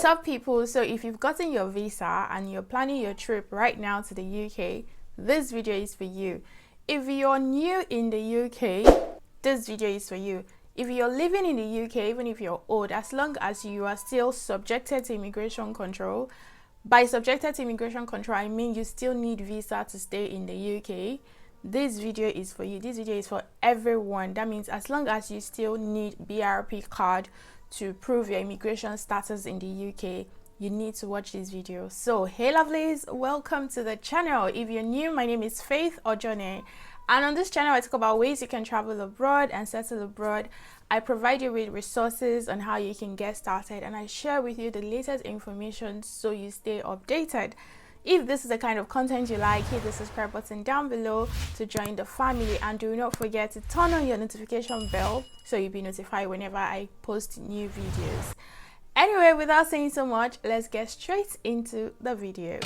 What's up, people? So if you've gotten your visa and you're planning your trip right now to the UK, this video is for you. If you're new in the UK, this video is for you. If you're living in the UK, even if you're old, as long as you are still subjected to immigration control, by subjected to immigration control, I mean you still need visa to stay in the UK, this video is for you. This video is for everyone. That means as long as you still need BRP card to prove your immigration status in the UK, you need to watch this video. So hey lovelies, welcome to the channel. If you're new, my name is Faith or Johnny, and on this channel I talk about ways you can travel abroad and settle abroad. I provide you with resources on how you can get started, and I share with you the latest information so you stay updated. If this is the kind of content you like, hit the subscribe button down below to join the family, and do not forget to turn on your notification bell so you'll be notified whenever I post new videos. Anyway, without saying so much, let's get straight into the video.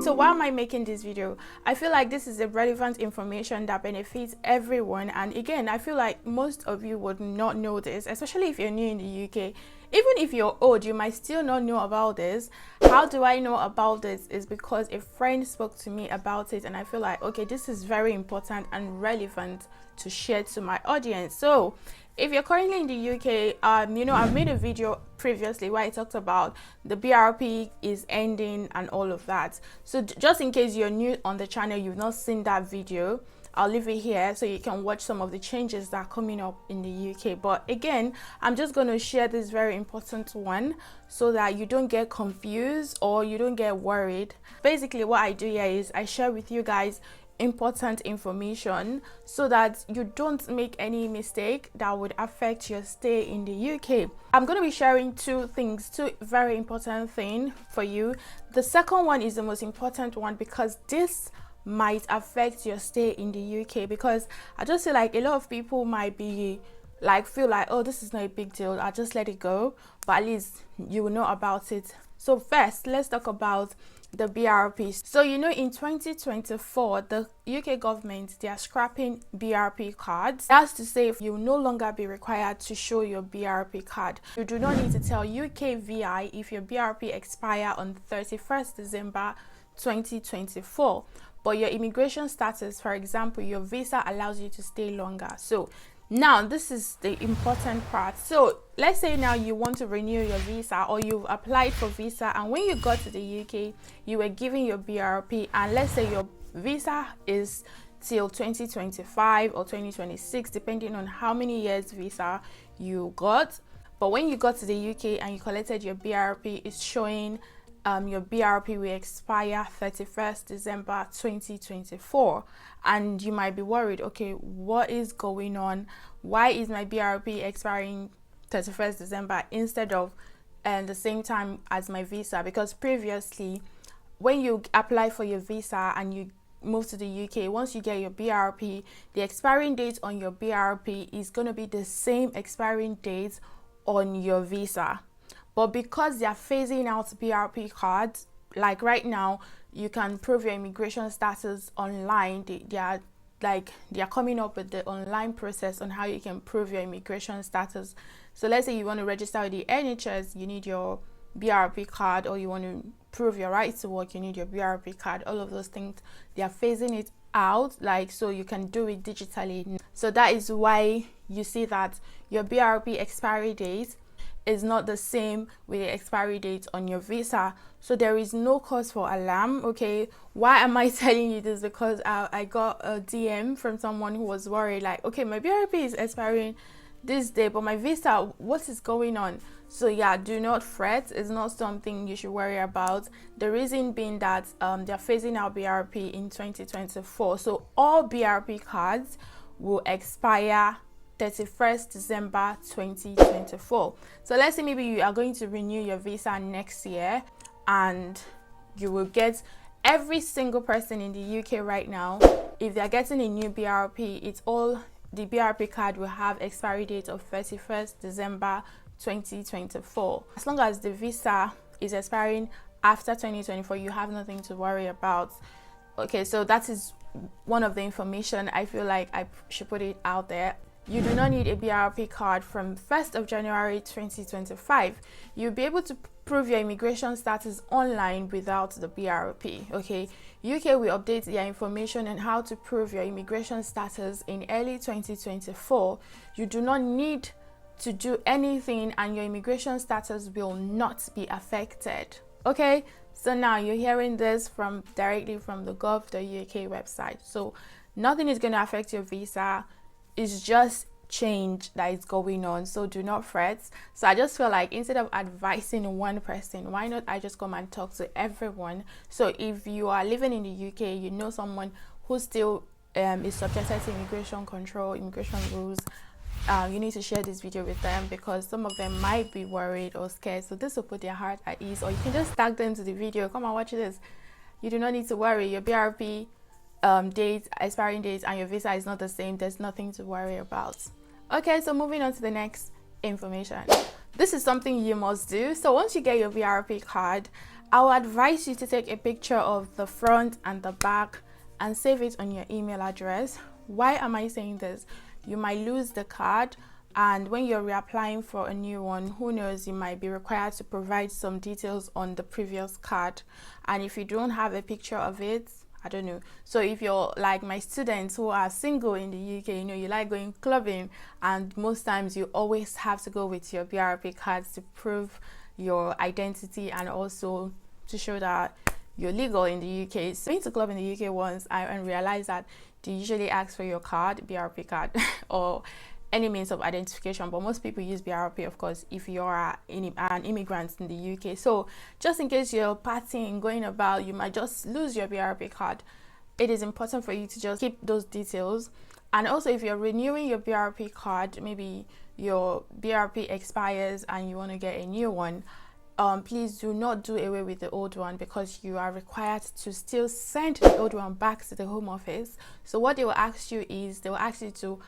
So why am I making this video? I feel like this is a relevant information that benefits everyone, and again, I feel like most of you would not know this, especially if you're new in the UK. Even if you're old, you might still not know about this. How do I know about this? Is because a friend spoke to me about it, and I feel like, okay, this is very important and relevant to share to my audience. So if you're currently in the UK, I've made a video previously where I talked about the BRP is ending and all of that. So just in case you're new on the channel, you've not seen that video, I'll leave it here so you can watch some of the changes that are coming up in the UK. But again, I'm just going to share this very important one so that you don't get confused or you don't get worried. Basically, what I do here is I share with you guys important information so that you don't make any mistake that would affect your stay in the UK. I'm going to be sharing two very important things for you. The second one is the most important one because this might affect your stay in the UK, because I just feel like a lot of people might be like, feel like, oh, this is not a big deal, I'll just let it go, but at least you will know about it. So first, let's talk about the BRP. So in 2024, the UK government, they are scrapping BRP cards. That's to say, you will no longer be required to show your BRP card. You do not need to tell UK VI if your BRP expire on 31st December 2024, but your immigration status, for example, your visa allows you to stay longer. So now this is the important part. So let's say now you want to renew your visa, or you've applied for visa, and when you got to the UK, you were given your BRP, and let's say your visa is till 2025 or 2026, depending on how many years visa you got. But when you got to the UK and you collected your BRP, it's showing your BRP will expire 31st December 2024, and you might be worried, okay, what is going on? Why is my BRP expiring 31st December instead of the same time as my visa? Because previously, when you apply for your visa and you move to the UK, once you get your BRP, the expiring date on your BRP is going to be the same expiring date on your visa. But because they are phasing out BRP cards, like right now, you can prove your immigration status online. They are coming up with the online process on how you can prove your immigration status. So let's say you want to register with the NHS, you need your BRP card, or you want to prove your right to work, you need your BRP card. All of those things, they are phasing it out, so you can do it digitally. So that is why you see that your BRP expiry date is not the same with the expiry date on your visa. So there is no cause for alarm. Okay, why am I telling you this? Because I got a DM from someone who was worried, like, okay, my BRP is expiring this day, but my visa, what is going on? So yeah, do not fret. It's not something you should worry about. The reason being that they're phasing out BRP in 2024, so all BRP cards will expire 31st December 2024. So let's say maybe you are going to renew your visa next year, and you will get, every single person in the UK right now, if they're getting a new BRP, it's all, the BRP card will have expiry date of 31st December 2024. As long as the visa is expiring after 2024, you have nothing to worry about. Okay, so that is one of the information I feel like I should put it out there. You do not need a BRP card from 1st of January 2025. You'll be able to prove your immigration status online without the BRP. Okay, UK will update their information on how to prove your immigration status in early 2024. You do not need to do anything and your immigration status will not be affected. Okay, so now you're hearing this directly from the gov.uk website. So nothing is going to affect your visa. It's just change that is going on, so do not fret. So I just feel like instead of advising one person, why not I just come and talk to everyone? So if you are living in the UK, you know someone who still is subjected to immigration control, immigration rules, you need to share this video with them, because some of them might be worried or scared. So this will put their heart at ease, or you can just tag them to the video. Come and watch this. You do not need to worry. Your BRP dates, expiring dates, and your visa is not the same. There's nothing to worry about. Okay, so moving on to the next information. This is something you must do. So once you get your BRP card, I will advise you to take a picture of the front and the back and save it on your email address. Why am I saying this? You might lose the card, and when you're reapplying for a new one, who knows, you might be required to provide some details on the previous card, and if you don't have a picture of it, I don't know. So if you're like my students who are single in the UK, you know, you like going clubbing, and most times you always have to go with your BRP cards to prove your identity and also to show that you're legal in the UK. So been to club in the UK once, I realized that they usually ask for your card, BRP card, or any means of identification, but most people use BRP, of course, if you're an immigrant in the UK. So just in case you're partying, going about, you might just lose your BRP card. It is important for you to just keep those details. And also, if you're renewing your BRP card, maybe your BRP expires and you want to get a new one, please do not do away with the old one, because you are required to still send the old one back to the Home Office. So what they will ask you is, they will ask you to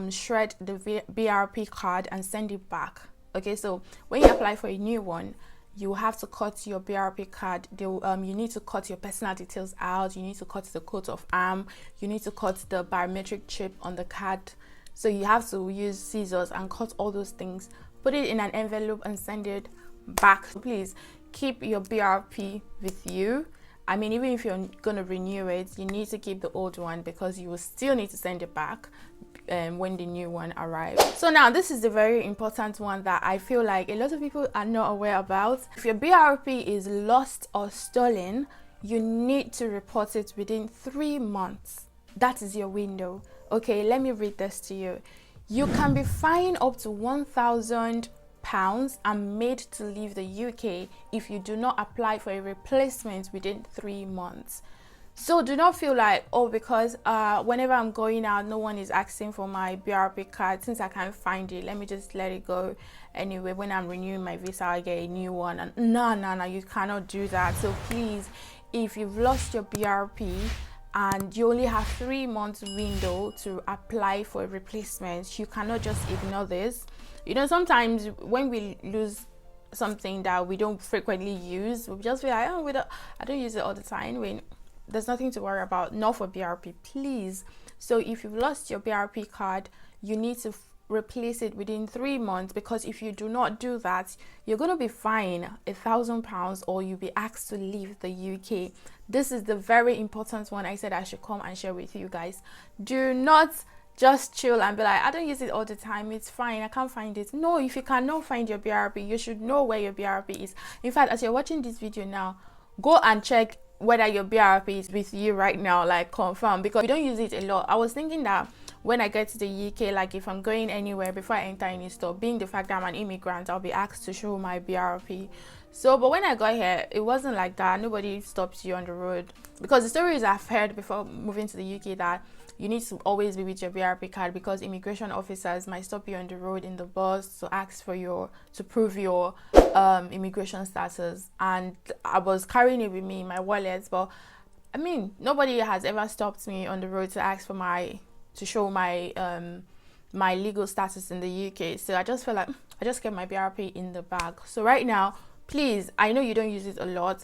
shred the BRP card and send it back. Okay, so when you apply for a new one, you have to cut your BRP card. You need to cut your personal details out. You need to cut the coat of arm. You need to cut the biometric chip on the card. So you have to use scissors and cut all those things, put it in an envelope and send it back. So please keep your BRP with you. I mean, even if you're going to renew it, you need to keep the old one, because you will still need to send it back when the new one arrives. So now this is the very important one that I feel like a lot of people are not aware about. If your BRP is lost or stolen, you need to report it within 3 months. That is your window. Okay, let me read this to you. You can be fined up to £1,000 and made to leave the UK if you do not apply for a replacement within 3 months. So do not feel like, oh, because whenever I'm going out, no one is asking for my BRP card, since I can't find it, let me just let it go. Anyway, when I'm renewing my visa, I get a new one. And no, you cannot do that. So please, if you've lost your BRP and you only have 3 months window to apply for a replacement, you cannot just ignore this. You know, sometimes when we lose something that we don't frequently use, we just feel like, oh, I don't use it all the time. When there's nothing to worry about, not for BRP, please. So if you've lost your BRP card, you need to replace it within 3 months, because if you do not do that, you're going to be fined £1,000 or you'll be asked to leave the UK. This is the very important one I said I should come and share with you guys. Do not just chill and be like, I don't use it all the time, it's fine, I can't find it. No, if you cannot find your BRP, you should know where your BRP is. In fact, as you're watching this video now, go and check whether your BRP is with you right now, like confirm, because we don't use it a lot. I was thinking that when I get to the UK, like if I'm going anywhere, before I enter any store, being the fact that I'm an immigrant, I'll be asked to show my BRP. So, but when I got here, it wasn't like that. Nobody stops you on the road, because the stories I've heard before moving to the UK that you need to always be with your BRP card, because immigration officers might stop you on the road in the bus to ask for to prove your immigration status. And I was carrying it with me in my wallet, but I mean, nobody has ever stopped me on the road to ask for to show my my legal status in the UK. So I just feel like I just kept my BRP in the bag. So right now, please, I know you don't use it a lot.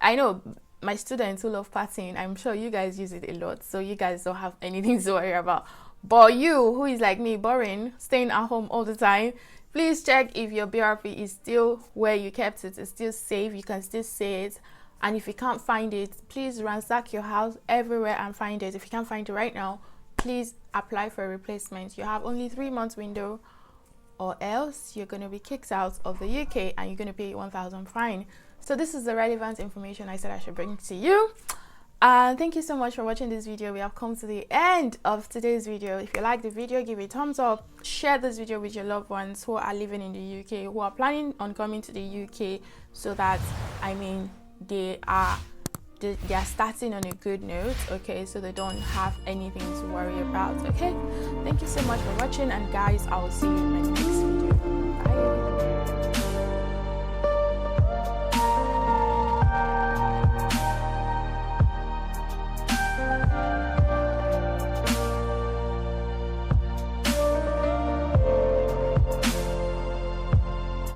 I know my students who love partying, I'm sure you guys use it a lot, so you guys don't have anything to worry about. But you who is like me, boring, staying at home all the time, please check if your BRP is still where you kept it. It's still safe, you can still see it. And if you can't find it, please ransack your house everywhere and find it. If you can't find it right now, please apply for a replacement. You have only 3 months window, or else you're going to be kicked out of the UK and you're going to pay 1,000 fine. So this is the relevant information I said I should bring to you. And thank you so much for watching this video. We have come to the end of today's video. If you like the video, give it a thumbs up. Share this video with your loved ones who are living in the UK, who are planning on coming to the UK, so that, I mean, they are starting on a good note, okay, so they don't have anything to worry about. Okay, thank you so much for watching, and guys, I will see you in my next video.